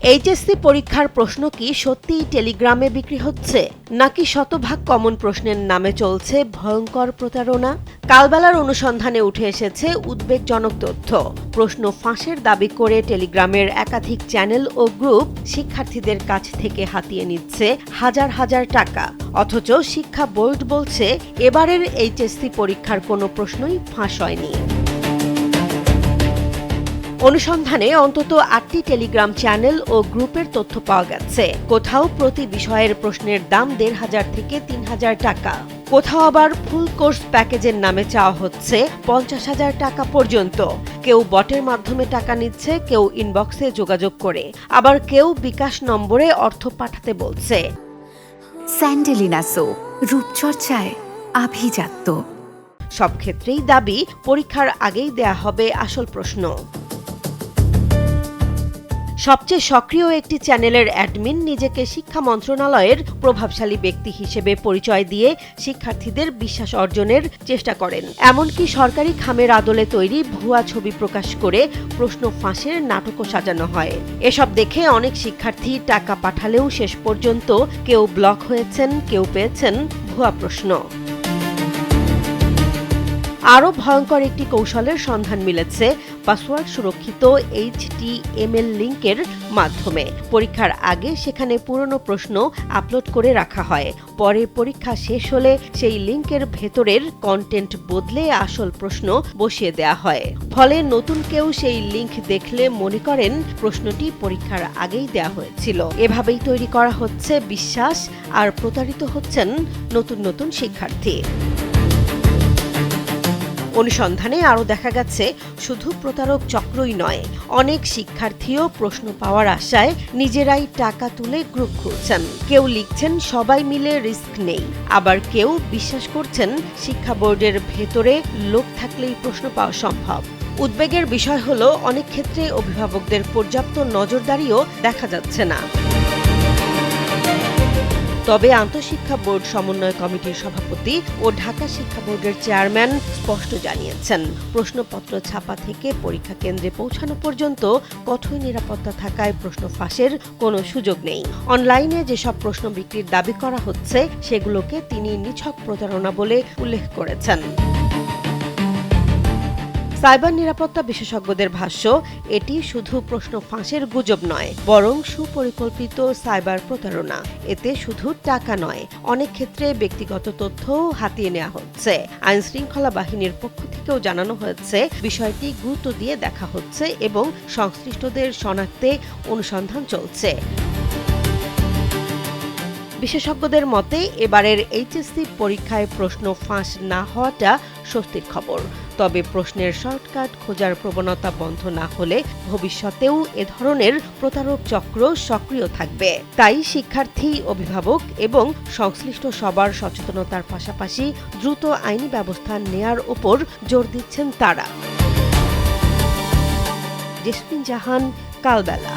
HSC পরীক্ষার প্রশ্ন কি সত্যিই টেলিগ্রামে বিক্রি হচ্ছে, নাকি শতভাগ কমন প্রশ্নের নামে চলছে ভয়ঙ্কর প্রতারণা? কালবেলার অনুসন্ধানে উঠে এসেছে উদ্বেগজনক তথ্য। প্রশ্ন ফাঁসের দাবি করে টেলিগ্রামের একাধিক চ্যানেল ও গ্রুপ শিক্ষার্থীদের কাছ থেকে হাতিয়ে নিচ্ছে হাজার হাজার টাকা। অথচ শিক্ষা বোর্ড বলছে এবারের এইচএসসি পরীক্ষার কোনো প্রশ্নই ফাঁস হয়নি। অনুসন্ধানে অন্তত ৮টি টেলিগ্রাম চ্যানেল ও গ্রুপের তথ্য পাওয়া গেছে। কোথাও প্রতি বিষয়ের প্রশ্নের দাম ১৫০০ থেকে ৩০০০ টাকা, কোথাও আবার ফুল কোর্স প্যাকেজের নামে চাওয়া হচ্ছে ৫০,০০০ টাকা পর্যন্ত। কেউ বটের মাধ্যমে টাকা নিচ্ছে, কেউ ইনবক্সে যোগাযোগ করে, আবার কেউ বিকাশ নম্বরে অর্থ পাঠাতে বলছে। স্যান্ডেলিনা সো, রূপচর্চায় আভিজাত্য। সব ক্ষেত্রেই দাবি পরীক্ষার আগেই দেয়া হবে আসল প্রশ্ন। সবচেয়ে সক্রিয় একটি চ্যানেলের অ্যাডমিন নিজেকে শিক্ষা মন্ত্রণালয়ের প্রভাবশালী ব্যক্তি হিসেবে পরিচয় দিয়ে শিক্ষার্থীদের বিশ্বাস অর্জনের চেষ্টা করেন। এমনকি সরকারি খামের আদলে তৈরি ভুয়া ছবি প্রকাশ করে প্রশ্ন ফাঁসের নাটকও সাজানো হয়। এসব দেখে অনেক শিক্ষার্থী টাকা পাঠালেও শেষ পর্যন্ত কেউ ব্লক হয়েছেন, কেউ পেয়েছেন ভুয়া প্রশ্ন। আরও ভয়ঙ্কর একটি কৌশলের সন্ধান মিলেছে পাসওয়ার্ড সুরক্ষিত HTML লিঙ্কের মাধ্যমে। পরীক্ষার আগে সেখানে পুরনো প্রশ্ন আপলোড করে রাখা হয়। পরে পরীক্ষা শেষ হলে সেই লিঙ্কের ভেতরের কন্টেন্ট বদলে আসল প্রশ্ন বসিয়ে দেয়া হয়। ফলে নতুন কেউ সেই লিঙ্ক দেখলে মনে করেন প্রশ্নটি পরীক্ষার আগেই দেয়া হয়েছিল। এভাবেই তৈরি করা হচ্ছে বিশ্বাস, আর প্রতারিত হচ্ছেন নতুন নতুন শিক্ষার্থী। অনুসন্ধানে আরও দেখা গেছে শুধু প্রতারক চক্রই নয়, অনেক শিক্ষার্থীও প্রশ্ন পাওয়ার আশায় নিজেরাই টাকা তুলে গ্রুপ খুলছেন। কেউ লিখছেন সবাই মিলে রিস্ক নেই, আবার কেউ বিশ্বাস করছেন শিক্ষা বোর্ডের ভেতরে লোক থাকলেই প্রশ্ন পাওয়া সম্ভব। উদ্বেগের বিষয় হলো অনেক ক্ষেত্রে অভিভাবকদের পর্যাপ্ত নজরদারিও দেখা যাচ্ছে না। তবে আন্তঃশিক্ষা বোর্ড সমন্বয় কমিটির সভাপতি ও ঢাকা শিক্ষা বোর্ডের চেয়ারম্যান স্পষ্ট জানিয়েছেন, প্রশ্নপত্র ছাপা থেকে পরীক্ষা কেন্দ্রে পৌঁছানো পর্যন্ত কঠোর নিরাপত্তা থাকায় প্রশ্ন ফাঁসের কোনো সুযোগ নেই। অনলাইনে যেসব প্রশ্ন বিক্রির দাবি করা হচ্ছে সেগুলোকে তিনি নিছক প্রতারণা বলে উল্লেখ করেছেন। সাইবার নিরাপত্তা বিশেষজ্ঞদের ভাষ্য, এটি শুধু প্রশ্ন ফাঁসের গুজব নয়, বরং সুপরিকল্পিত সাইবার প্রতারণা। এতে শুধু টাকা নয়, অনেক ক্ষেত্রে ব্যক্তিগত তথ্যও হাতিয়ে নেওয়া হচ্ছে। আইনশৃঙ্খলা বাহিনীর পক্ষ থেকেও জানানো হয়েছে বিষয়টি গুরুত্ব দিয়ে দেখা হচ্ছে এবং সংশ্লিষ্টদের শনাক্তে অনুসন্ধান চলছে। বিশেষজ্ঞদের মতে এবারের এইচএসসি পরীক্ষায় প্রশ্ন ফাঁস না হওয়াটা স্বস্তির খবর। তবে প্রশ্নের শর্টকাট খোঁজার প্রবণতা বন্ধ না হলে ভবিষ্যতেও এ ধরনের প্রতারক চক্র সক্রিয় থাকবে। তাই শিক্ষার্থী, অভিভাবক এবং সংশ্লিষ্ট সবার সচেতনতার পাশাপাশি দ্রুত আইনি ব্যবস্থা নেয়ার উপর জোর দিচ্ছেন তারা। জেসমিন জাহান, কালবেলা।